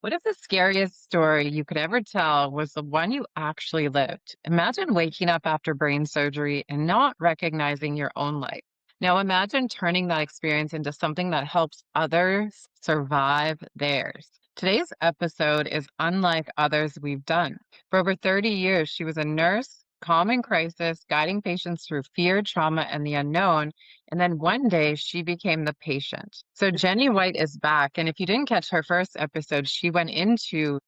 What if the scariest story you could ever tell was the one you actually lived? Imagine waking up after brain surgery and not recognizing your own life. Now, imagine turning that experience into something that helps others survive theirs. Today's episode is unlike others we've done. For over 30 years, she was a nurse, calm in crisis, guiding patients through fear, trauma, and the unknown. And then one day she became the patient. So Jenny White is back. And if you didn't catch her first episode, she went into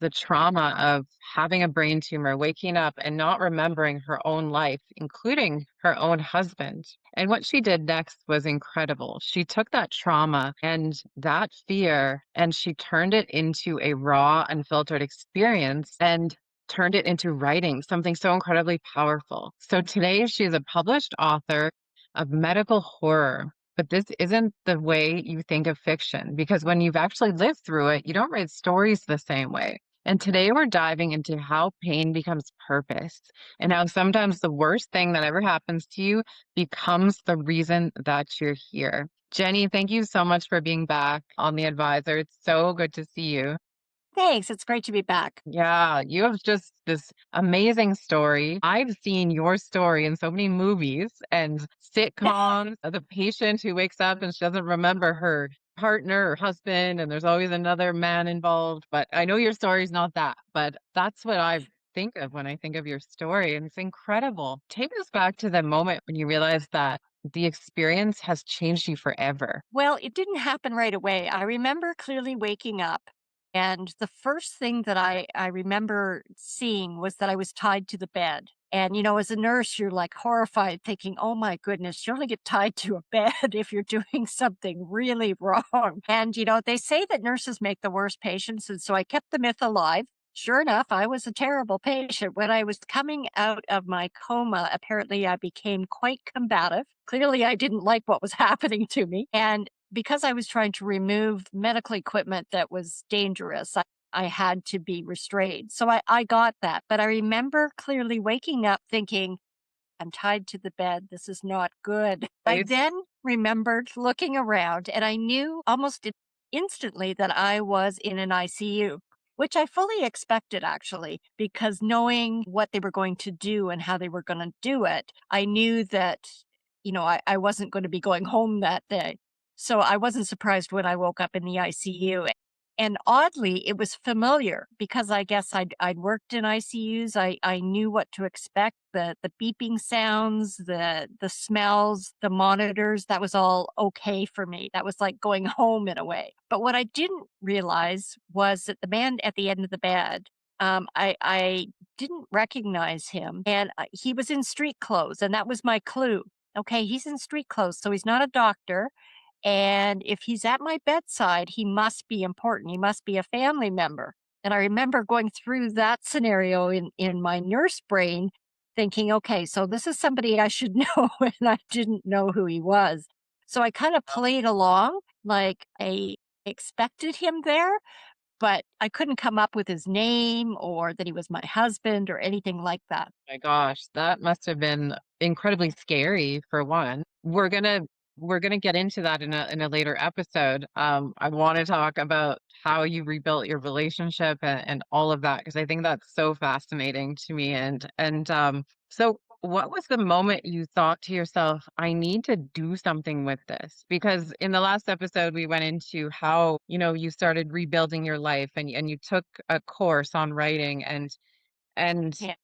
the trauma of having a brain tumor, waking up and not remembering her own life, including her own husband. And what she did next was incredible. She took that trauma and that fear and she turned it into a raw, unfiltered experience and turned it into writing, something so incredibly powerful. So today she's a published author of medical horror. But this isn't the way you think of fiction because when you've actually lived through it, you don't write stories the same way. And today we're diving into how pain becomes purpose and how sometimes the worst thing that ever happens to you becomes the reason that you're here. Jenny, thank you so much for being back on The Advisor. It's so good to see you. Thanks. It's great to be back. Yeah, you have just this amazing story. I've seen your story in so many movies and sitcoms. The patient who wakes up and she doesn't remember her partner or husband, and there's always another man involved. But I know your story's not that, but that's what I think of when I think of your story. And it's incredible. Take us back to the moment when you realized that the experience has changed you forever. Well, it didn't happen right away. I remember clearly waking up, and the first thing that I remember seeing was that I was tied to the bed. And, as a nurse, you're like horrified, thinking, oh my goodness, you only get tied to a bed if you're doing something really wrong. And, they say that nurses make the worst patients. And so I kept the myth alive. Sure enough, I was a terrible patient. When I was coming out of my coma, apparently I became quite combative. Clearly, I didn't like what was happening to me. And because I was trying to remove medical equipment that was dangerous, I had to be restrained. So I got that. But I remember clearly waking up thinking, I'm tied to the bed. This is not good. I Right? then remembered looking around and I knew almost instantly that I was in an ICU, which I fully expected actually, because knowing what they were going to do and how they were going to do it, I knew that, I wasn't going to be going home that day. So I wasn't surprised when I woke up in the ICU. And oddly, it was familiar because I guess I'd worked in ICUs. I knew what to expect. The beeping sounds, the smells, the monitors, that was all okay for me. That was like going home in a way. But what I didn't realize was that the man at the end of the bed, I didn't recognize him, and he was in street clothes, and that was my clue. Okay, he's in street clothes, so he's not a doctor, and if he's at my bedside, he must be important. He must be a family member. And I remember going through that scenario in my nurse brain, thinking, okay, so this is somebody I should know, and I didn't know who he was. So I kind of played along like I expected him there, but I couldn't come up with his name or that he was my husband or anything like that. My gosh, that must have been incredibly scary for one. We're gonna get into that in a later episode. I want to talk about how you rebuilt your relationship and all of that because I think that's so fascinating to me. So what was the moment you thought to yourself, I need to do something with this? Because in the last episode we went into how, you started rebuilding your life and you took a course on writing and Yeah.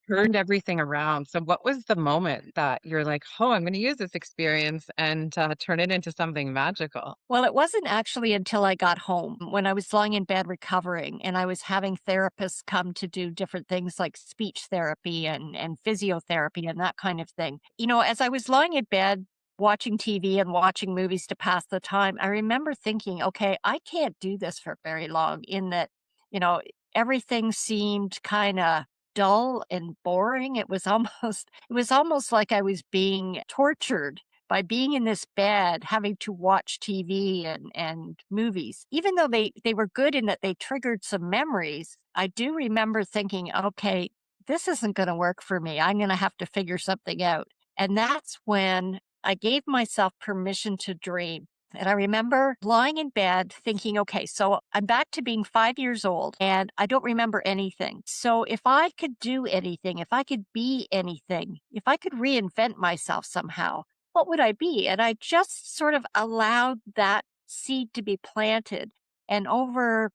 turned everything around. So what was the moment that you're like, "Oh, I'm gonna use this experience and, turn it into something magical?" Well, it wasn't actually until I got home when I was lying in bed recovering and I was having therapists come to do different things like speech therapy and physiotherapy and that kind of thing. As I was lying in bed watching TV and watching movies to pass the time, I remember thinking, okay, I can't do this for very long in that, you know, everything seemed kind of dull and boring. It was almost like I was being tortured by being in this bed, having to watch TV and movies. Even though they were good in that they triggered some memories, I do remember thinking, "Okay, this isn't gonna work for me. I'm gonna have to figure something out." And that's when I gave myself permission to dream. And I remember lying in bed thinking, okay, so I'm back to being 5 years old and I don't remember anything. So if I could do anything, if I could be anything, if I could reinvent myself somehow, what would I be? And I just sort of allowed that seed to be planted. And over,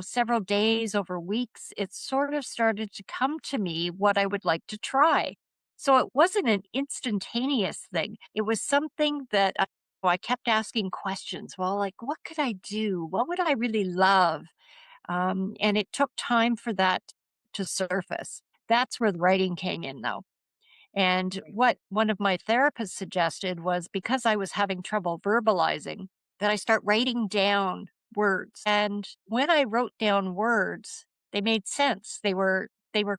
several days, over weeks, it sort of started to come to me what I would like to try. So it wasn't an instantaneous thing. It was something that I kept asking questions. Well, like, what could I do? What would I really love? And it took time for that to surface. That's where the writing came in, though. And what one of my therapists suggested was because I was having trouble verbalizing, that I start writing down words. And when I wrote down words, they made sense. They were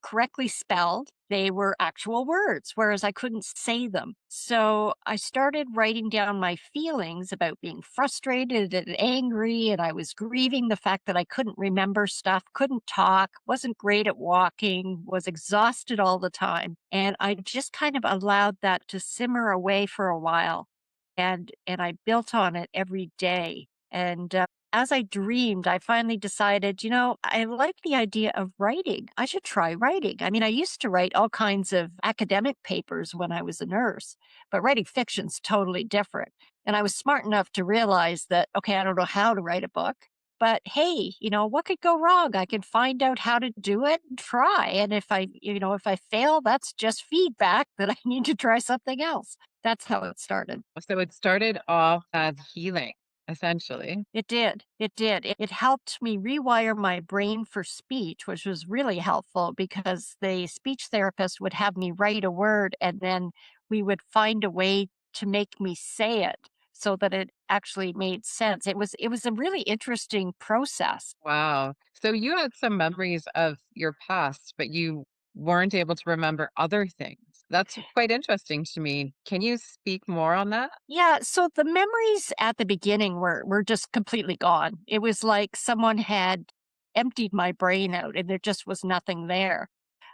correctly spelled. They were actual words, whereas I couldn't say them. So I started writing down my feelings about being frustrated and angry. And I was grieving the fact that I couldn't remember stuff, couldn't talk, wasn't great at walking, was exhausted all the time. And I just kind of allowed that to simmer away for a while. And I built on it every day. And as I dreamed, I finally decided, I like the idea of writing. I should try writing. I mean, I used to write all kinds of academic papers when I was a nurse, but writing fiction's totally different. And I was smart enough to realize that, okay, I don't know how to write a book, but hey, what could go wrong? I could find out how to do it and try. And if I fail, that's just feedback that I need to try something else. That's how it started. So it started off as healing, essentially. It did. It did. It helped me rewire my brain for speech, which was really helpful because the speech therapist would have me write a word and then we would find a way to make me say it so that it actually made sense. It was a really interesting process. Wow. So you had some memories of your past, but you weren't able to remember other things. That's quite interesting to me. Can you speak more on that? Yeah, so the memories at the beginning were just completely gone. It was like someone had emptied my brain out and there just was nothing there.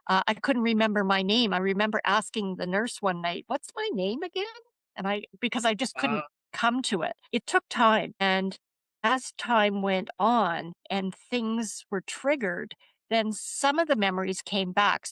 I couldn't remember my name. I remember asking the nurse one night, "What's my name again?" Because I just couldn't Wow. come to it. It took time. And as time went on and things were triggered, then some of the memories came back.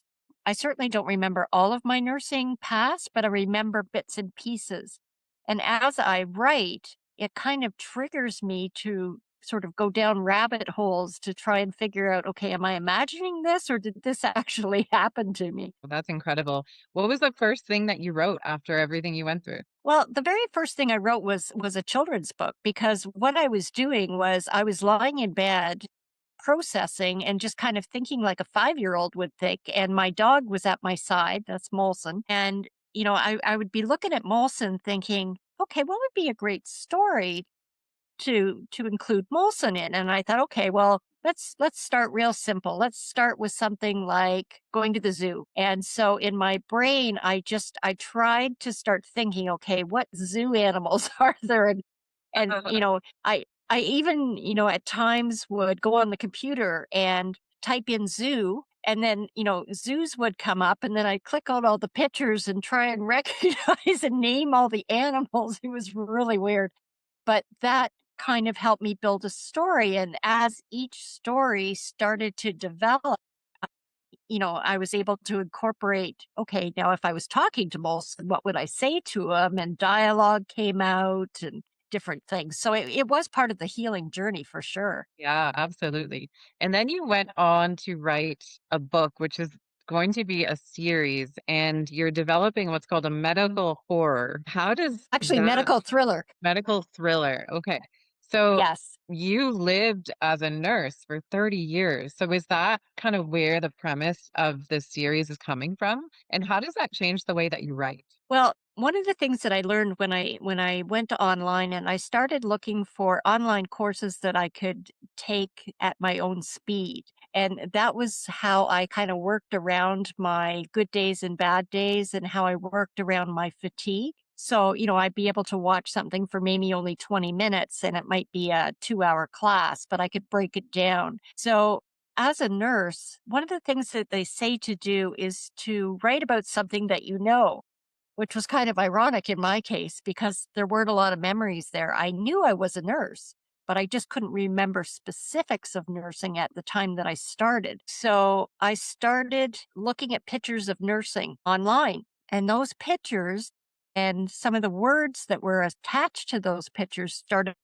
I certainly don't remember all of my nursing past, but I remember bits and pieces. And as I write, it kind of triggers me to sort of go down rabbit holes to try and figure out, okay, am I imagining this or did this actually happen to me? Well, that's incredible. What was the first thing that you wrote after everything you went through? Well, the very first thing I wrote was a children's book because what I was doing was I was lying in bed processing and just kind of thinking like a 5-year-old would think. And my dog was at my side. That's Molson. And, I would be looking at Molson thinking, okay, what would be a great story to include Molson in? And I thought, okay, well, let's start real simple. Let's start with something like going to the zoo. And so in my brain, I tried to start thinking, okay, what zoo animals are there? And I even, at times would go on the computer and type in zoo and then, zoos would come up and then I'd click on all the pictures and try and recognize and name all the animals. It was really weird. But that kind of helped me build a story. And as each story started to develop, I was able to incorporate, okay, now if I was talking to Molson, what would I say to him? And dialogue came out and different things. So it was part of the healing journey for sure. Yeah, absolutely. And then you went on to write a book, which is going to be a series, and you're developing what's called a medical horror. How does Actually, that medical thriller. medical thriller? Okay. So Yes. you lived as a nurse for 30 years. So is that kind of where the premise of this series is coming from? And how does that change the way that you write? Well, one of the things that I learned when I went online and I started looking for online courses that I could take at my own speed. And that was how I kind of worked around my good days and bad days and how I worked around my fatigue. So, I'd be able to watch something for maybe only 20 minutes and it might be a 2-hour class, but I could break it down. So, as a nurse, one of the things that they say to do is to write about something that you know. which was kind of ironic in my case because there weren't a lot of memories there. I knew I was a nurse, but I just couldn't remember specifics of nursing at the time that I started. So I started looking at pictures of nursing online, and those pictures and some of the words that were attached to those pictures started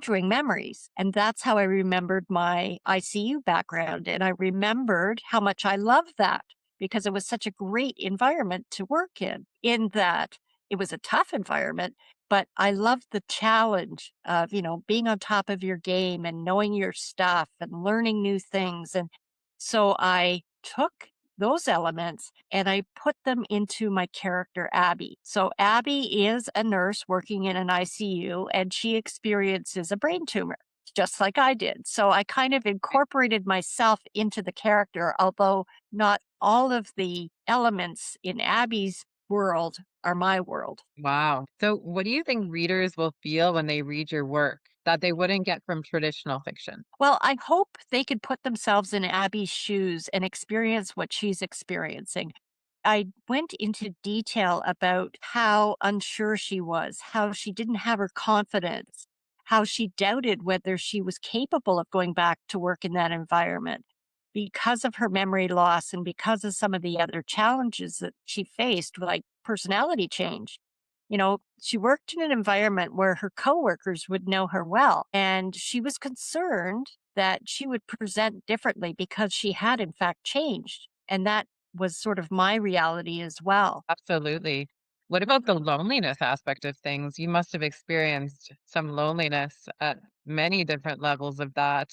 triggering memories. And that's how I remembered my ICU background. And I remembered how much I loved that because it was such a great environment to work in that it was a tough environment, but I loved the challenge of, being on top of your game and knowing your stuff and learning new things. And so I took those elements and I put them into my character, Abby. So Abby is a nurse working in an ICU and she experiences a brain tumor just like I did. So I kind of incorporated myself into the character, although not all of the elements in Abby's world are my world. Wow. So, what do you think readers will feel when they read your work that they wouldn't get from traditional fiction? Well, I hope they could put themselves in Abby's shoes and experience what she's experiencing. I went into detail about how unsure she was, how she didn't have her confidence, how she doubted whether she was capable of going back to work in that environment because of her memory loss and because of some of the other challenges that she faced, like personality change. She worked in an environment where her coworkers would know her well, and she was concerned that she would present differently because she had, in fact, changed. And that was sort of my reality as well. Absolutely. What about the loneliness aspect of things? You must have experienced some loneliness at many different levels of that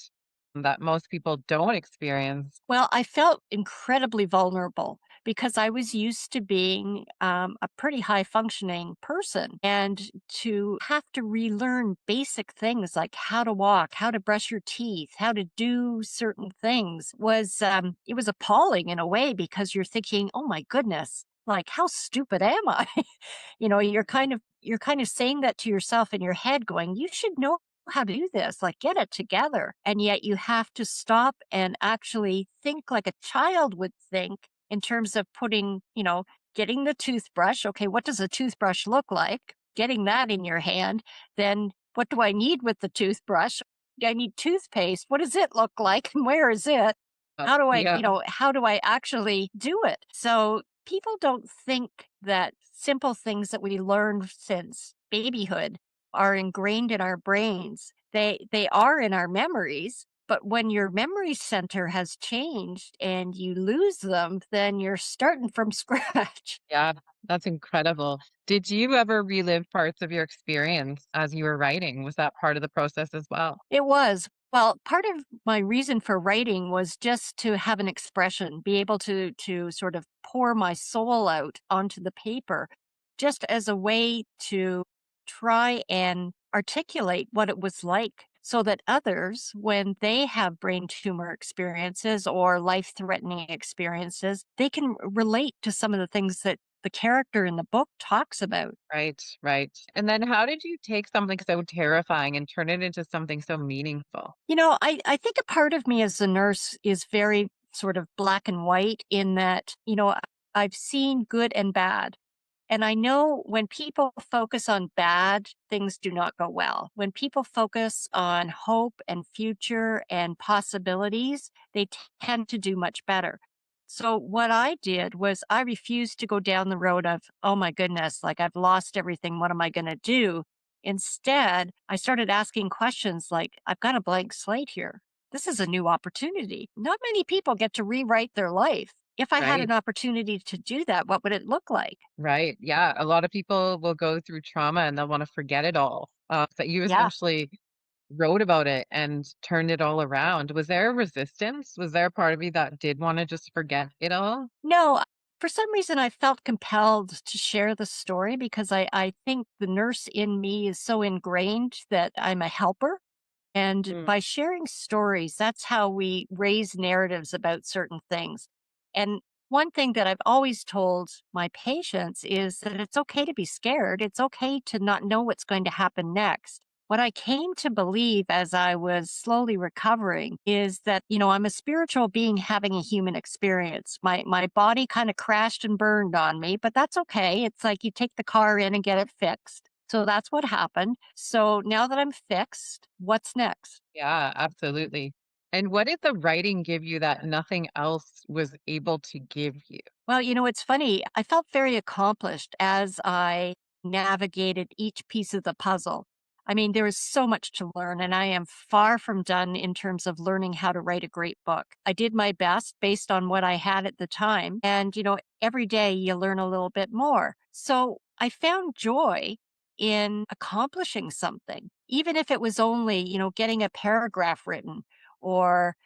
most people don't experience. Well, I felt incredibly vulnerable because I was used to being a pretty high functioning person. And to have to relearn basic things like how to walk, how to brush your teeth, how to do certain things it was appalling in a way because you're thinking, oh my goodness, like how stupid am I? You're kind of saying that to yourself in your head going, you should know how to do this, like get it together. And yet you have to stop and actually think like a child would think in terms of getting the toothbrush. Okay, what does a toothbrush look like? Getting that in your hand. Then what do I need with the toothbrush? I need toothpaste. What does it look like? And where is it? Yeah, How do I actually do it? So people don't think that simple things that we learned since babyhood are ingrained in our brains. They are in our memories, but when your memory center has changed and you lose them, then you're starting from scratch. yeah, that's incredible. Did you ever relive parts of your experience as you were writing? Was that part of the process as well? It was. Well, part of my reason for writing was just to have an expression, be able to sort of pour my soul out onto the paper, just as a way to try and articulate what it was like so that others, when they have brain tumor experiences or life-threatening experiences, they can relate to some of the things that the character in the book talks about. Right, right. And then how did you take something so terrifying and turn it into something so meaningful? I think a part of me as a nurse is very sort of black and white in that, I've seen good and bad. And I know when people focus on bad, things do not go well. When people focus on hope and future and possibilities, they tend to do much better. So, what I did was I refused to go down the road of, oh my goodness, like I've lost everything. What am I going to do? Instead, I started asking questions like, I've got a blank slate here. This is a new opportunity. Not many people get to rewrite their life. If I had Right, an opportunity to do that, what would it look like? right. Yeah, a lot of people will go through trauma and they'll want to forget it all. But you Yeah. essentially wrote about it and turned it all around. Was there a resistance? Was there a part of you that did want to just forget it all? No, for some reason, I felt compelled to share the story because I think the nurse in me is so ingrained that I'm a helper. And Mm. by sharing stories, that's how we raise narratives about certain things. And one thing that I've always told my patients is that it's okay to be scared. It's okay to not know what's going to happen next. What I came to believe as I was slowly recovering is that, I'm a spiritual being having a human experience. My body kind of crashed and burned on me, but that's okay. It's like you take the car in and get it fixed. So that's what happened. So now that I'm fixed, what's next? Yeah, absolutely. And what did the writing give you that nothing else was able to give you? Well, it's funny. I felt very accomplished as I navigated each piece of the puzzle. I mean, there is so much to learn, and I am far from done in terms of learning how to write a great book. I did my best based on what I had at the time. And, every day you learn a little bit more. So I found joy in accomplishing something, even if it was only, getting a paragraph written or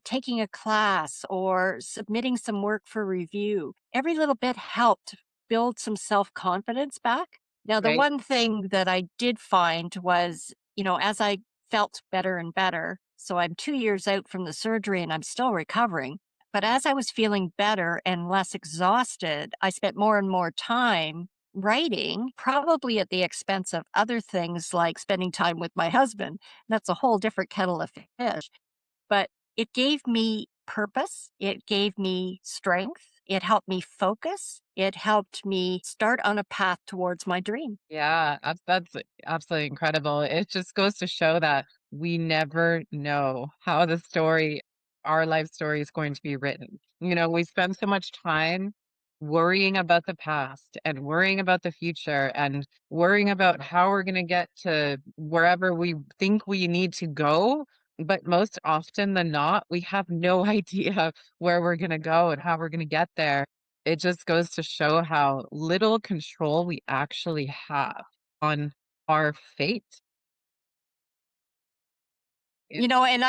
taking a class or submitting some work for review. Every little bit helped build some self confidence back. Now, the Right? one thing that I did find was, as I felt better and better, so I'm 2 years out from the surgery and I'm still recovering. But as I was feeling better and less exhausted, I spent more and more time writing, probably at the expense of other things like spending time with my husband. That's a whole different kettle of fish, but it gave me purpose. It gave me strength. It helped me focus. It helped me start on a path towards my dream. Yeah, that's absolutely incredible. It just goes to show that we never know how our life story is going to be written. We spend so much time worrying about the past and worrying about the future and worrying about how we're going to get to wherever we think we need to go. But most often than not, we have no idea where we're going to go and how we're going to get there. It just goes to show how little control we actually have on our fate. It And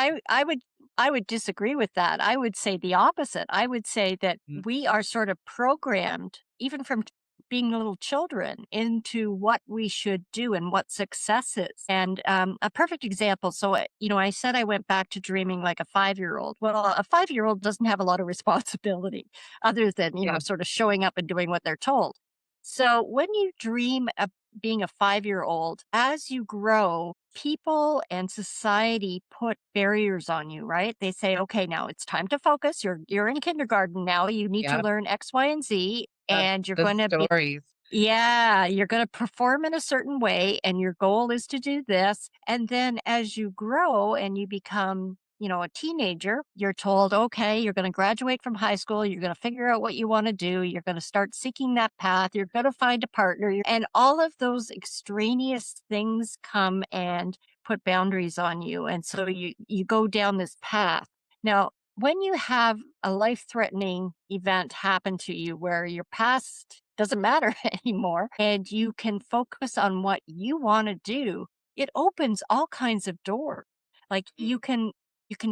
I would disagree with that. I would say the opposite. I would say that mm, we are sort of programmed, even from being little children, into what we should do and what success is. And a perfect example. So, I said I went back to dreaming like a 5 year old. Well, a 5 year old doesn't have a lot of responsibility other than, yeah, sort of showing up and doing what they're told. So, when you dream of being a 5 year old, as you grow, people and society put barriers on you, right? They say, okay, now it's time to focus. You're in kindergarten now. You need to yeah, learn X, Y, and Z. that's And you're the going to be stories. yeah, you're going to perform in a certain way, and your goal is to do this. And then as you grow and you become, a teenager, you're told, okay, you're going to graduate from high school. You're going to figure out what you want to do. You're going to start seeking that path. You're going to find a partner. And all of those extraneous things come and put boundaries on you. And so you go down this path. Now, when you have a life threatening event happen to you where your past doesn't matter anymore and you can focus on what you want to do, it opens all kinds of doors. Like you can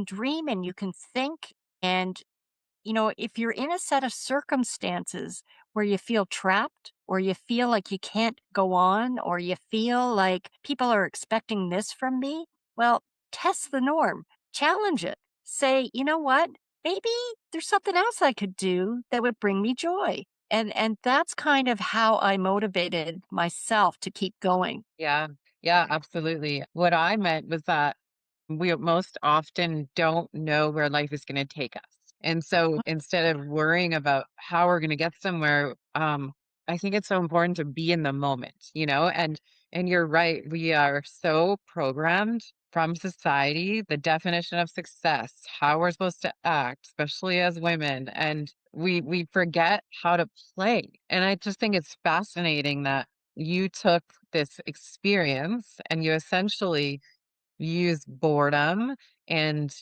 dream and you can think, and if you're in a set of circumstances where you feel trapped or you feel like you can't go on or you feel like people are expecting this from me, well, test the norm, challenge it. Say, you know what? Maybe there's something else I could do that would bring me joy. And that's kind of how I motivated myself to keep going. Yeah, yeah, absolutely. What I meant was that we most often don't know where life is going to take us. And so instead of worrying about how we're going to get somewhere, I think it's so important to be in the moment. And you're right, we are so programmed from society, the definition of success, how we're supposed to act, especially as women, and we forget how to play. And I just think it's fascinating that you took this experience and you essentially use boredom and,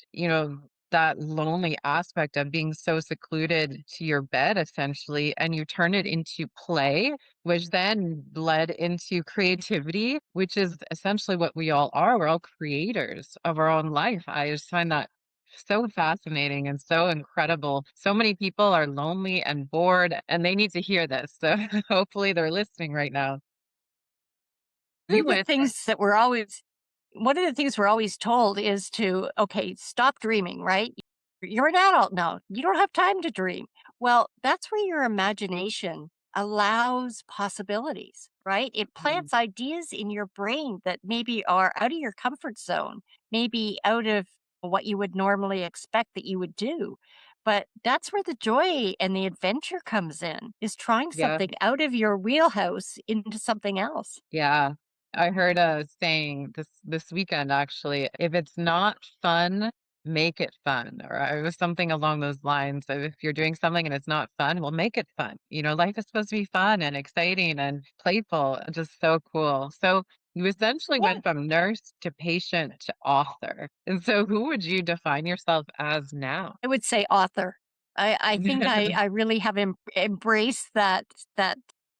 that lonely aspect of being so secluded to your bed essentially, and you turn it into play, which then led into creativity, which is essentially what we all are. We're all creators of our own life. I just find that so fascinating and so incredible. So many people are lonely and bored, and they need to hear this. So hopefully they're listening right now. One You of the went there. things that we're always One of the things we're always told is to, okay, stop dreaming, right? You're an adult now. You don't have time to dream. Well, that's where your imagination allows possibilities, right? It Mhm. plants ideas in your brain that maybe are out of your comfort zone, maybe out of what you would normally expect that you would do. But that's where the joy and the adventure comes in, is trying Yeah. something out of your wheelhouse into something else. Yeah. I heard a saying this weekend actually, if it's not fun, make it fun. Or it was something along those lines of if you're doing something and it's not fun, well, make it fun. Life is supposed to be fun and exciting and playful, just so cool. So you essentially Yeah. went from nurse to patient to author. And so who would you define yourself as now? I would say author. I think I really have embraced that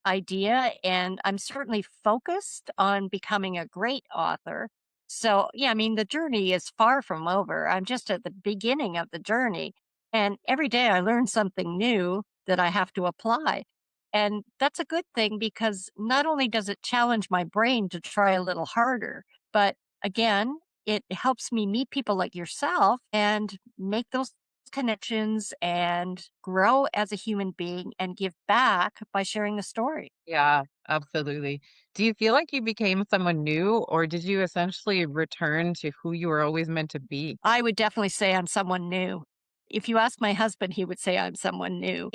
idea, and I'm certainly focused on becoming a great author. So yeah, I mean the journey is far from over. I'm just at the beginning of the journey, and every day I learn something new that I have to apply. And that's a good thing because not only does it challenge my brain to try a little harder, but again, it helps me meet people like yourself and make those connections and grow as a human being and give back by sharing the story. Yeah, absolutely. Do you feel like you became someone new, or did you essentially return to who you were always meant to be? I would definitely say I'm someone new. If you ask my husband, he would say I'm someone new.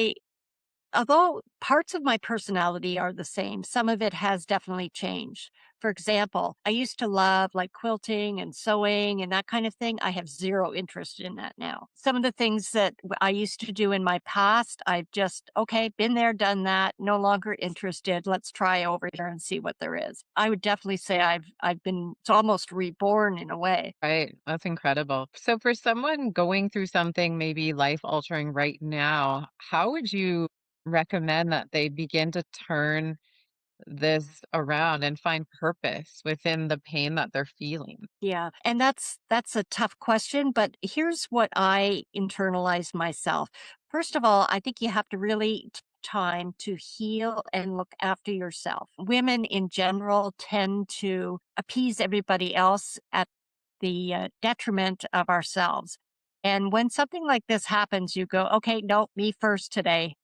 Although parts of my personality are the same, some of it has definitely changed. For example, I used to love like quilting and sewing and that kind of thing. I have zero interest in that now. Some of the things that I used to do in my past, I've just, okay, been there, done that, no longer interested. Let's try over here and see what there is. I would definitely say I've been it's almost reborn in a way. Right. That's incredible. So for someone going through something maybe life altering right now, how would you recommend that they begin to turn this around and find purpose within the pain that they're feeling? Yeah, and that's a tough question, but here's what I internalized myself. First of all, I think you have to really take time to heal and look after yourself. Women in general tend to appease everybody else at the detriment of ourselves. And when something like this happens, you go, okay, no, me first today.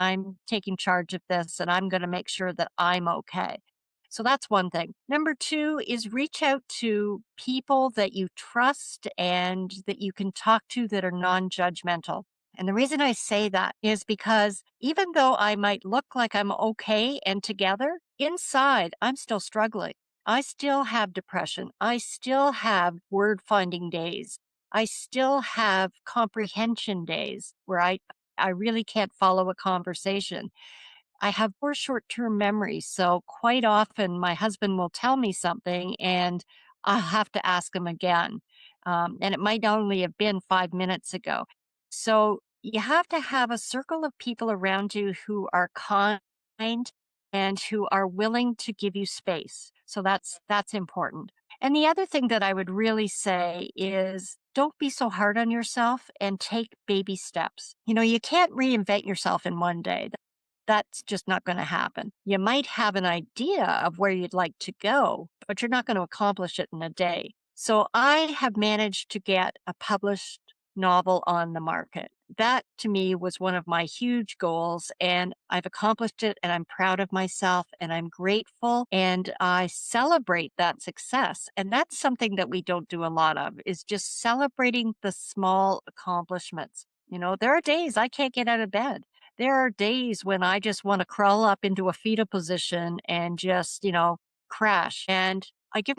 I'm taking charge of this and I'm going to make sure that I'm okay. So that's one thing. Number two is reach out to people that you trust and that you can talk to that are non judgmental. And the reason I say that is because even though I might look like I'm okay and together, inside I'm still struggling. I still have depression. I still have word finding days. I still have comprehension days where I really can't follow a conversation. I have poor short term memory. So quite often my husband will tell me something and I'll have to ask him again. And it might only have been 5 minutes ago. So you have to have a circle of people around you who are kind and who are willing to give you space. So that's important. And the other thing that I would really say is don't be so hard on yourself and take baby steps. You can't reinvent yourself in one day. That's just not going to happen. You might have an idea of where you'd like to go, but you're not going to accomplish it in a day. So I have managed to get a published novel on the market. That to me was one of my huge goals, and I've accomplished it, and I'm proud of myself, and I'm grateful, and I celebrate that success. And that's something that we don't do a lot of, is just celebrating the small accomplishments. There are days I can't get out of bed. There are days when I just want to crawl up into a fetal position and just, crash. And I give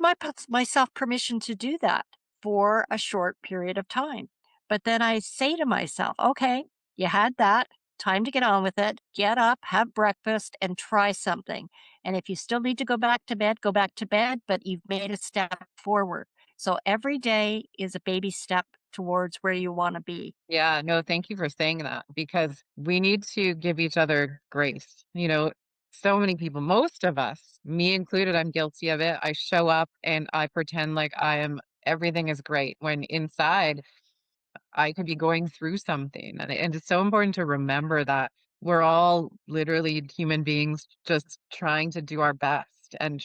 myself permission to do that for a short period of time. But then I say to myself, okay, you had that. Time to get on with it. Get up, have breakfast, and try something. And if you still need to go back to bed, go back to bed, but you've made a step forward. So every day is a baby step towards where you want to be. Yeah, no, thank you for saying that because we need to give each other grace. So many people, most of us, me included, I'm guilty of it. I show up and I pretend like everything is great when inside I could be going through something. And it's so important to remember that we're all literally human beings just trying to do our best and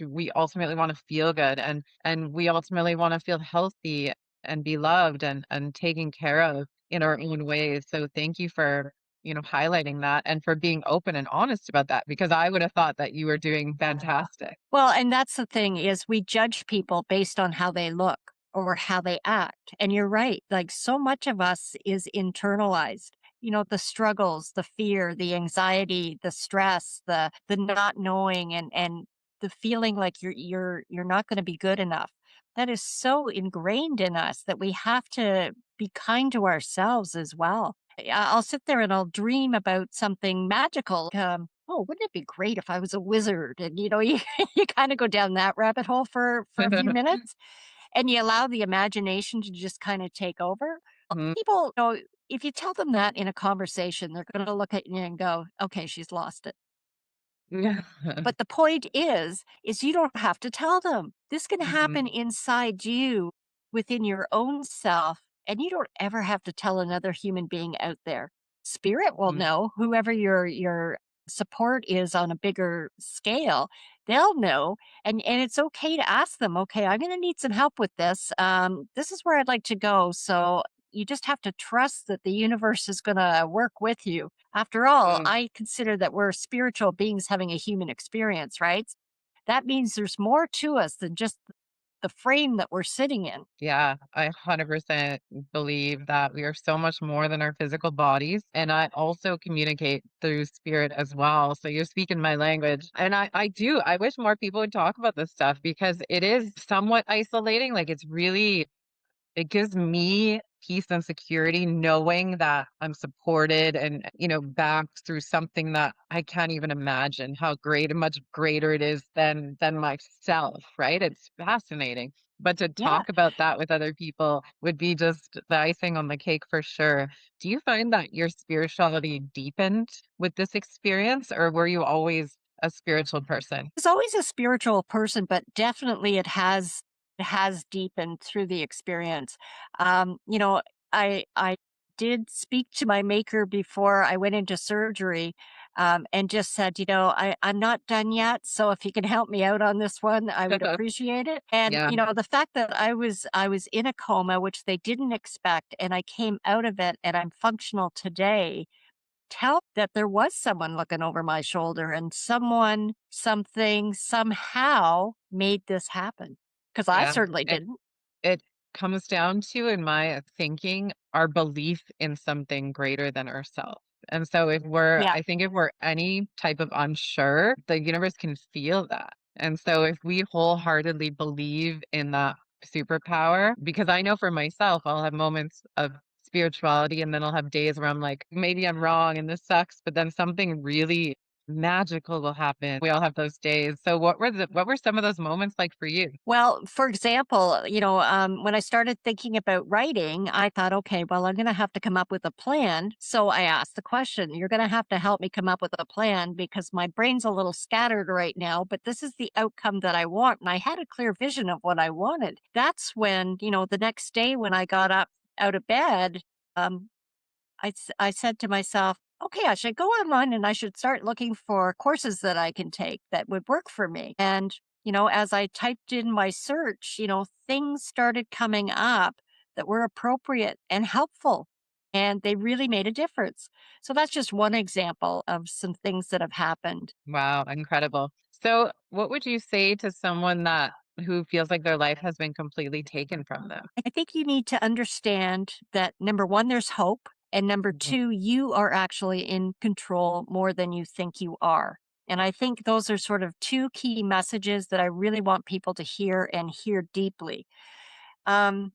we ultimately want to feel good and we ultimately want to feel healthy and be loved and taken care of in our own ways. So thank you for highlighting that and for being open and honest about that because I would have thought that you were doing fantastic. Well, and that's the thing is we judge people based on how they look or how they act. And you're right. Like so much of us is internalized. The struggles, the fear, the anxiety, the stress, the not knowing and the feeling like you're not going to be good enough. That is so ingrained in us that we have to be kind to ourselves as well. I'll sit there and I'll dream about something magical. Oh, wouldn't it be great if I was a wizard? And you kind of go down that rabbit hole for a few minutes, and you allow the imagination to just kind of take over. Mhm. People, if you tell them that in a conversation, they're going to look at you and go, "Okay, she's lost it." Yeah. But the point is you don't have to tell them. This can happen Mhm. inside you within your own self, and you don't ever have to tell another human being out there. Spirit will Mhm. know, whoever your support is on a bigger scale, they'll know. And it's okay to ask them, okay, I'm gonna need some help with this. This is where I'd like to go. So you just have to trust that the universe is gonna work with you. After all, Mm. I consider that we're spiritual beings having a human experience, right? That means there's more to us than just the frame that we're sitting in. Yeah, I 100% believe that we are so much more than our physical bodies. And I also communicate through spirit as well. So you're speaking my language. And I do. I wish more people would talk about this stuff because it is somewhat isolating. Like it's really it gives me peace and security knowing that I'm supported and, backed through something that I can't even imagine how great and much greater it is than myself, right? It's fascinating. But to Yeah. talk about that with other people would be just the icing on the cake for sure. Do you find that your spirituality deepened with this experience, or were you always a spiritual person? Was always a spiritual person, but definitely it has deepened through the experience. I did speak to my maker before I went into surgery, and just said, I'm not done yet. So if you can help me out on this one, I would appreciate it. And Yeah, the fact that I was in a coma, which they didn't expect, and I came out of it and I'm functional today, tell that there was someone looking over my shoulder and someone, something, somehow made this happen. Because I yeah. certainly didn't. It comes down to, in my thinking, our belief in something greater than ourselves. And so Yeah. I think if we're any type of unsure, the universe can feel that. And so if we wholeheartedly believe in that superpower, because I know for myself, I'll have moments of spirituality and then I'll have days where I'm like, maybe I'm wrong and this sucks, but then something really magical will happen. We all have those days. So what were some of those moments like for you? Well, for example, when I started thinking about writing, I thought, okay, well, I'm going to have to come up with a plan. So I asked the question, you're going to have to help me come up with a plan because my brain's a little scattered right now, but this is the outcome that I want. And I had a clear vision of what I wanted. That's when, the next day when I got up out of bed, um, I said to myself, okay, I should go online and I should start looking for courses that I can take that would work for me. And, as I typed in my search, things started coming up that were appropriate and helpful. And they really made a difference. So that's just one example of some things that have happened. Wow, incredible. So, what would you say to someone that who feels like their life has been completely taken from them? I think you need to understand that number one, there's hope. And number Mhm. two, you are actually in control more than you think you are. And I think those are sort of two key messages that I really want people to hear and hear deeply. Um,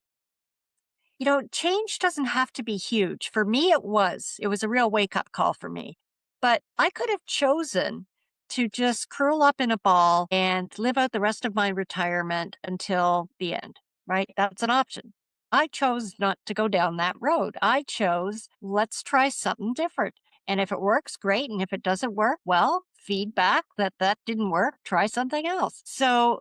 change doesn't have to be huge. For me, it was. It was a real wake up call for me. But I could have chosen to just curl up in a ball and live out the rest of my retirement until the end, right? That's an option. I chose not to go down that road. I chose, let's try something different. And if it works, great. And if it doesn't work, well, feedback that didn't work, try something else. So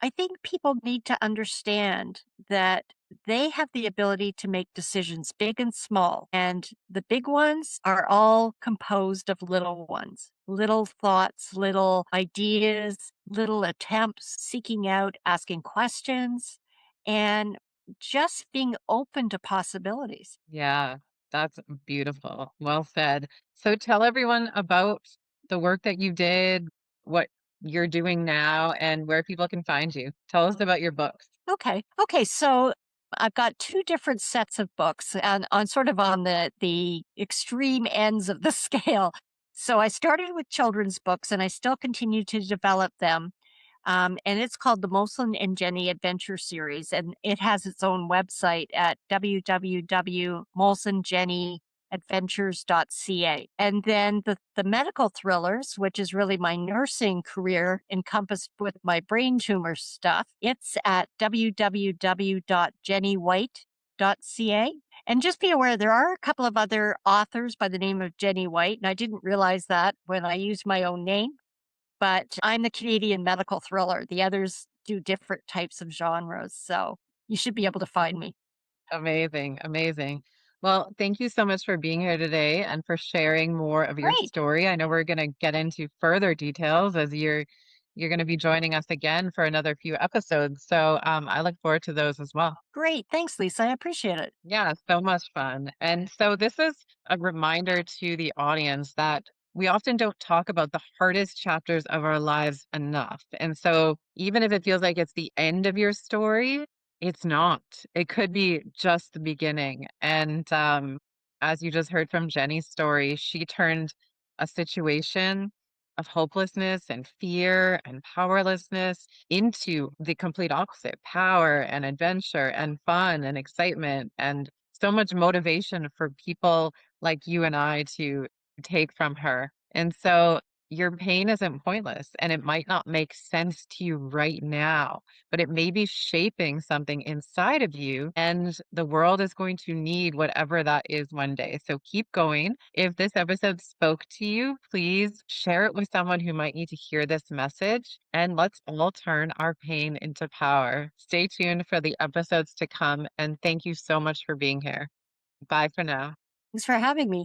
I think people need to understand that they have the ability to make decisions big and small. And the big ones are all composed of little ones, little thoughts, little ideas, little attempts, seeking out, asking questions, and just being open to possibilities. Yeah. That's beautiful. Well said. So tell everyone about the work that you did, what you're doing now, and where people can find you. Tell us about your books. Okay. Okay. So I've got two different sets of books and on sort of on the extreme ends of the scale. So I started with children's books and I still continue to develop them. And it's called the Molson and Jenny Adventure Series, and it has its own website at www.molsonjennyadventures.ca. And then the medical thrillers, which is really my nursing career encompassed with my brain tumor stuff, it's at www.jennywhite.ca. And just be aware, there are a couple of other authors by the name of Jenny White, and I didn't realize that when I used my own name, but I'm the Canadian medical thriller. The others do different types of genres, so you should be able to find me. Amazing, amazing. Well, thank you so much for being here today and for sharing more of your Great, story. I know we're going to get into further details as you're going to be joining us again for another few episodes. So I look forward to those as well. great. Thanks, Lisa. I appreciate it. Yeah, so much fun. And so this is a reminder to the audience that we often don't talk about the hardest chapters of our lives enough. And so even if it feels like it's the end of your story, it's not. It could be just the beginning. And as you just heard from Jenny's story, she turned a situation of hopelessness and fear and powerlessness into the complete opposite: power and adventure and fun and excitement and so much motivation for people like you and I to take from her. And so your pain isn't pointless and it might not make sense to you right now, but it may be shaping something inside of you, and the world is going to need whatever that is one day. So keep going. If this episode spoke to you, please share it with someone who might need to hear this message, and let's all turn our pain into power. Stay tuned for the episodes to come, and thank you so much for being here. Bye for now. Thanks for having me.